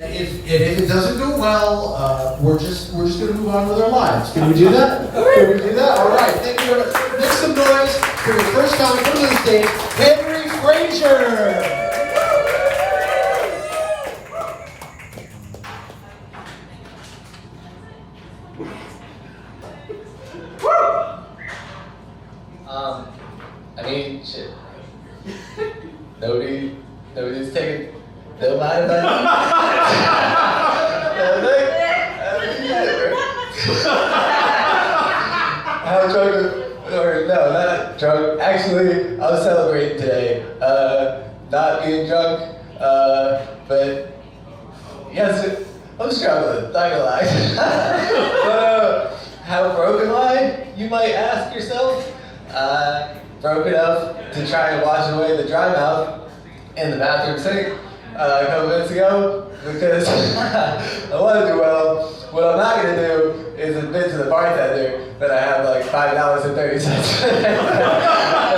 If it doesn't go well, we're just going to move on with our lives. Can we do that? Can we do that? All right. Thank you very much. Make some noise for the first time coming to the stage, Henry Frazier. I mean, shit. Nobody's taking no line about How drunk, or no, not drunk. Actually, I was celebrating today. Not being drunk, but yes, I'm struggling, not gonna lie. But, how broken am I, you might ask yourself? Broke enough to try and wash away the dry mouth in the bathroom sink a couple minutes ago because I want to do well. What I'm not going to do is admit to the bartender that I have like $5.30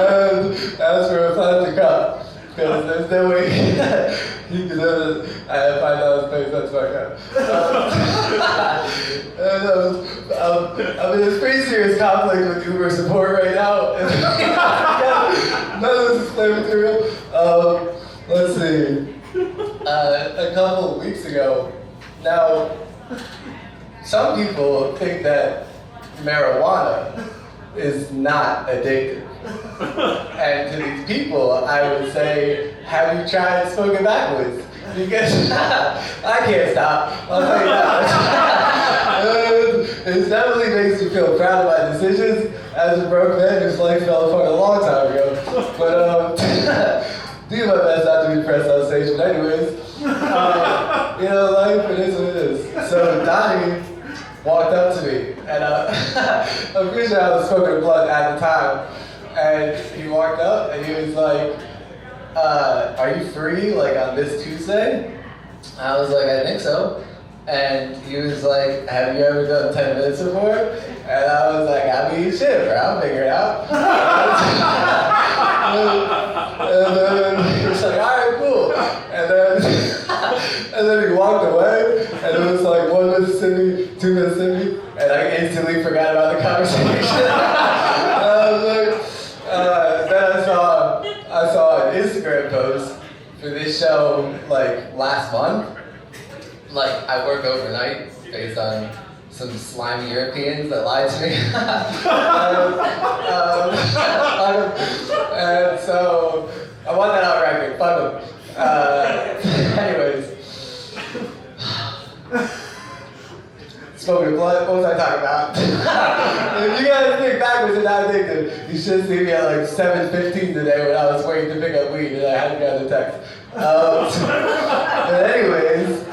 and ask for a plastic cup because there's no way he can know that I have $5.30 for a cup. I'm in this pretty serious conflict with Uber support right now. None of this is play material. Let's see. A couple of weeks ago, now, some people think that marijuana is not addictive. And to these people, I would say, have you tried smoking backwards? Because I can't stop. I'll tell you that. It definitely makes me feel proud of my decisions as a broke man whose life fell apart a long time ago. But do my best not to be depressed on stage. But anyways, life, it is what it is. So Donnie walked up to me, and I'm pretty sure I was smoking a blunt at the time. And he walked up, and he was like, are you free, like, on this Tuesday? I was like, I think so. And he was like, have you ever done 10 minutes before? And I was like, I mean, shit, bro, I'll figure it out. And then he was like, all right, cool. And then he walked away, and it was like 1 Mississippi, 2 Mississippi, and I instantly forgot about the conversation. I was like, then I saw an Instagram post for this show like last month. Like, I work overnight based on some slimy Europeans that lied to me. And so I want that out record. Fuck them. Anyways. Smoking a blunt, what was I talking about? If you guys think backwards and not addicted, you should see me at like 7:15 today when I was waiting to pick up weed and I hadn't got the text. But anyways,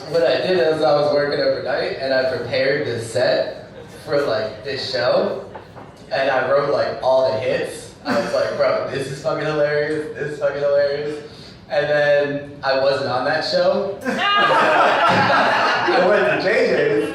what I did is I was working overnight and I prepared this set for like this show and I wrote like all the hits. I was like, bro, this is fucking hilarious, this is fucking hilarious. And then I wasn't on that show. I went to JJ's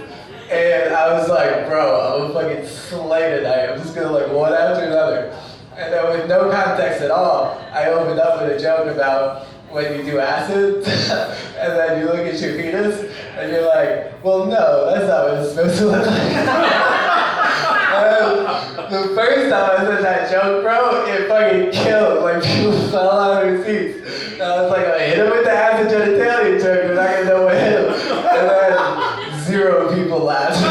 and I was like, bro, I'm gonna fucking slay tonight. I'm just gonna like one after another. And then with no context at all, I opened up with a joke about when you do acid and then you look at your penis and you're like, well, no, that's not what it's supposed to look like. The first time I said that joke, bro, it fucking killed. Like, people fell out of their seats. And I was like, I hit him with the acid genitalia joke, but I didn't know what hit him. And then 0 people laughed. I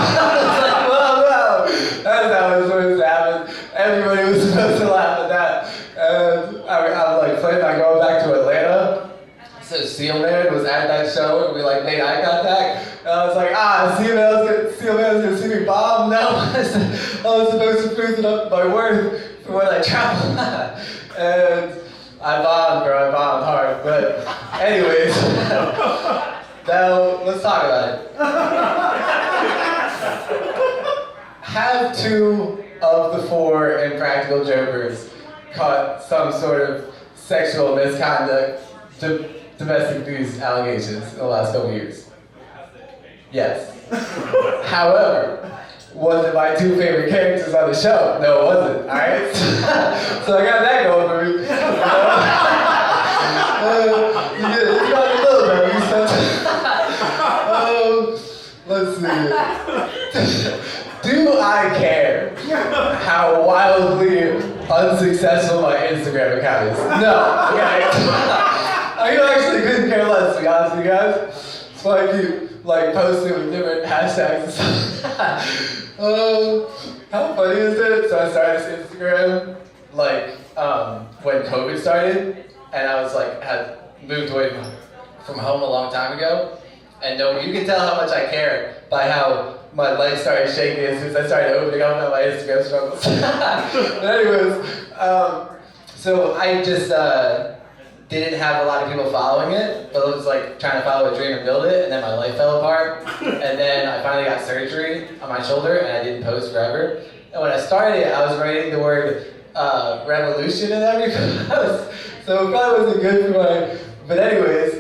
was like, well, no, that's not what's supposed to happen. Everybody was supposed to laugh at that. And I'm like, planning on going back to Atlanta. So Seal Man was at that show and we like made eye contact. And I was like, Seal Man's gonna see me bomb? No, I was supposed to prove it up by word for when I travel. And I bombed, bro, I bombed hard. But anyways, now let's talk about it. Have 2 of the 4 Impractical Jokers caught some sort of sexual misconduct, domestic abuse allegations in the last couple years? Yes. However, was it my 2 favorite characters on the show? No, it wasn't, alright? So I got that going for me. It's got a little bit, Let's see. Do I care how wildly unsuccessful my Instagram account is? No. Okay. I actually couldn't care less, to be honest with you guys. So I keep like posting with different hashtags and stuff. How funny is it? So I started this Instagram like when COVID started, and I was like had moved away from home a long time ago. And no, you can tell how much I care by how my legs started shaking as soon as I started opening up on my Instagram struggles. But anyways, so I just didn't have a lot of people following it, but it was like trying to follow a dream and build it, and then my life fell apart. And then I finally got surgery on my shoulder, and I didn't post forever. And when I started, I was writing the word revolution in every post, so it probably wasn't good for my. But anyways,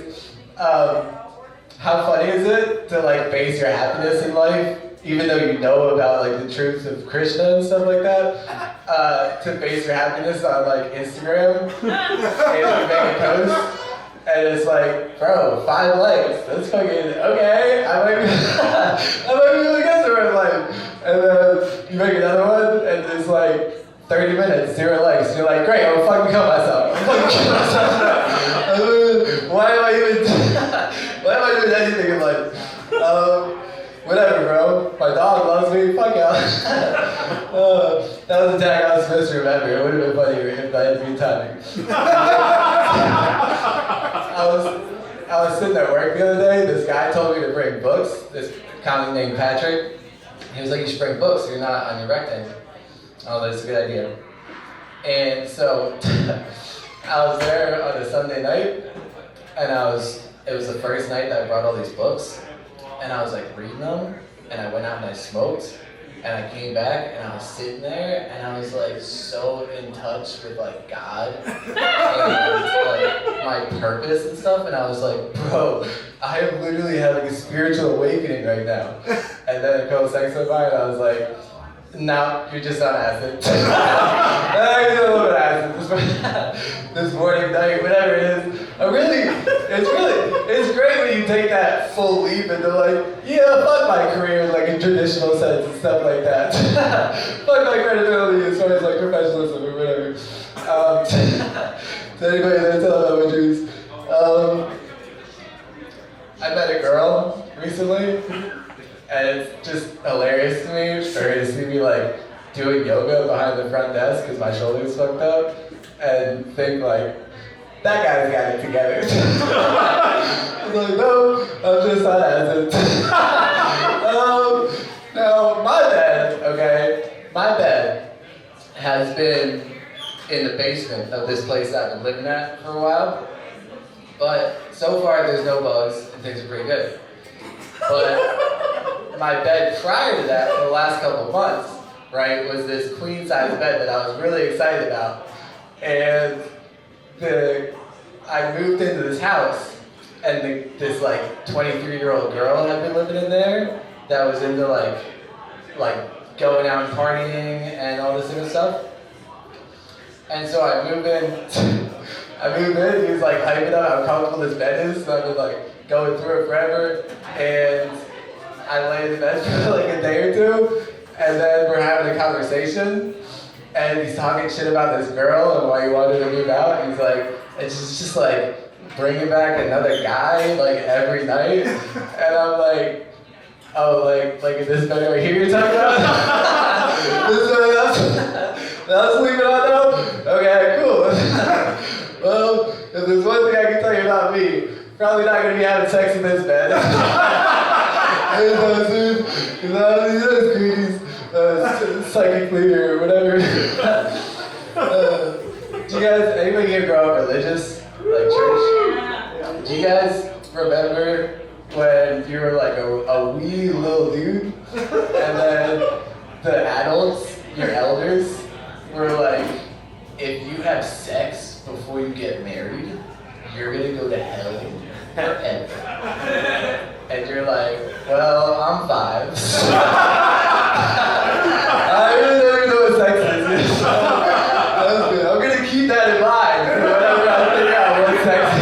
how funny is it to like base your happiness in life, even though you know about like the truths of Krishna and stuff like that, to base your happiness on like Instagram and you make a post, and it's like, bro, 5 likes, that's fucking okay. I might be able to get somewhere in life, and then you make another one, and it's like 30 minutes, 0 likes. And you're like, great, I'm gonna fucking kill myself. Why am I doing anything in life? Whatever, bro. My dog loves me. Fuck out. That was a tag I was supposed to remember. It would have been funnier if I had been timing. I was sitting at work the other day. This guy told me to bring books. This comic named Patrick. He was like, you should bring books. You're not on your rectangle. Oh, that's a good idea. And so I was there on a Sunday night, and it was the first night that I brought all these books, and I was like reading them, and I went out and I smoked, and I came back, and I was sitting there, and I was like so in touch with like God, and like my purpose and stuff, and I was like, bro, I am literally having a spiritual awakening right now. And then a couple seconds went by, and I was like, no, you're just on acid. I did a little bit of acid this morning, night, whatever it is. It's great when you take that full leap into like, yeah, fuck my career, like in traditional sense and stuff like that. Fuck my credibility as far as like professionalism or whatever. To anybody that tell about my dreams. I met a girl recently. And it's just hilarious to me for her to see me like doing yoga behind the front desk because my shoulder's fucked up, and think like, that guy's got it together. I was like, no, I'm just on acid. Now my bed has been in the basement of this place I've been living at for a while, but so far there's no bugs and things are pretty good. But my bed prior to that, for the last couple of months, right, was this queen-size bed that I was really excited about. And I moved into this house, and this like 23-year-old girl had been living in there that was into like going out and partying and all this other stuff. And so I moved in, he was like hyping up how comfortable this bed is, so I've been like going through it forever, and I lay in the bed for like a day or two, and then we're having a conversation, and he's talking shit about this girl and why he wanted to move out, and he's like, it's just like bringing back another guy like every night, and I'm like, oh, like in this bed right here you're talking about? This bed that's sleeping on now? Okay, cool. Well, if there's one thing I can tell you about me, probably not gonna be having sex in this bed. That's greedies, psychically or whatever. Do you guys, anybody here grow up religious? Like church? Do you guys remember when you were like a wee little dude, and then the adults, your elders, were like, if you have sex before you get married, you're gonna go to hell forever. And you're like, well, I'm 5. I really don't even know what sex is. That's good. I'm gonna keep that in mind whenever I figure out what sex is.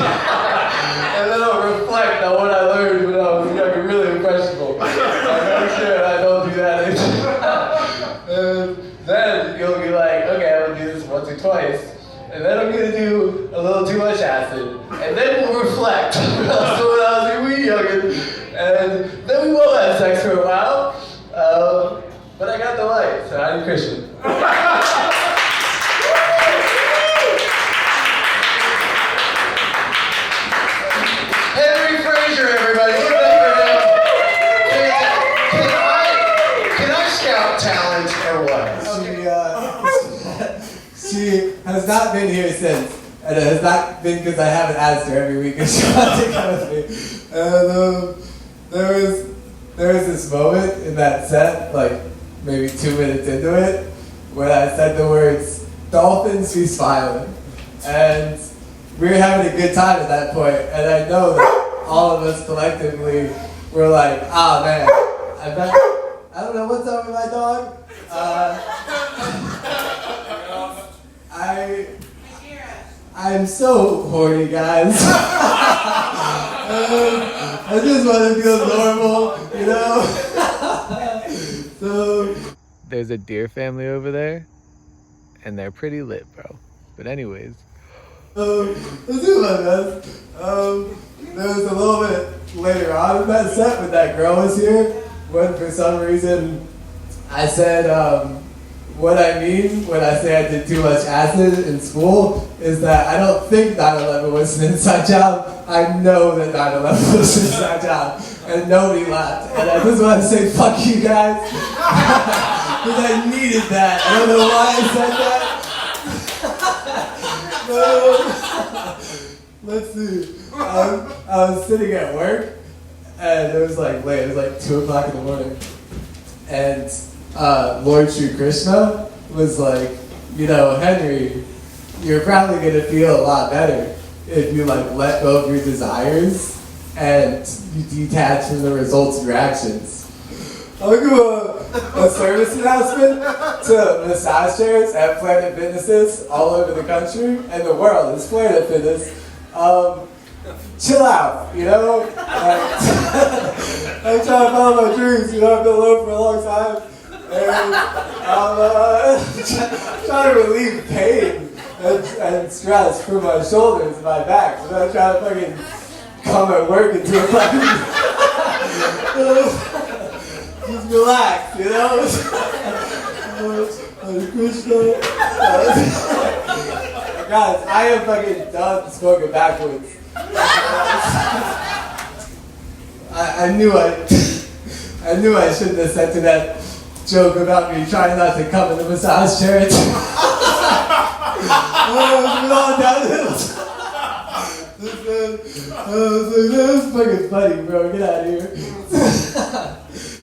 And then I'll reflect on what I learned when I was young and really impressionable. I'm Christian. Henry Fraser, everybody. Give it up for him. Can I scout talent or what? She has not been here since, and it has not been because I haven't asked her every week if she wants to come with me. And there was this moment in that set, like maybe 2 minutes into it, when I said the words, "Dolphins be smiling," and we were having a good time at that point, and I know that all of us collectively were like, "Ah, man, I don't know what's up with my dog." I'm so horny, guys. I just want to feel normal, you know? So there's a deer family over there, and they're pretty lit, bro. But anyways, let's do my best. There was a little bit later on in that set when that girl was here, when for some reason I said, what I mean when I say I did too much acid in school is that I don't think 9/11 was an inside job. I know that 9/11 was an inside job. And nobody laughed. And I just want to say fuck you guys. Because I needed that. I don't know why I said that. No. Let's see. I was sitting at work and it was like late. It was like 2 o'clock in the morning. And Lord Sri Krishna was like, you know, Henry, you're probably gonna feel a lot better if you like let go of your desires and you detach from the results of your actions. I'll give a service announcement to massage chairs at Planet Fitnesses all over the country and the world. It's Planet Fitness. Chill out, you know? I'm trying to follow my dreams, you know, I've been alone for a long time. And I'm trying to relieve pain and stress from my shoulders and my back. So I'm trying to fucking come at work and do a fucking... just relax, you know? Guys, I am fucking done smoking backwards. I knew I shouldn't have said to that joke about me trying not to come in the massage chair. It's all downhill. That's fucking funny, bro. Get out of here.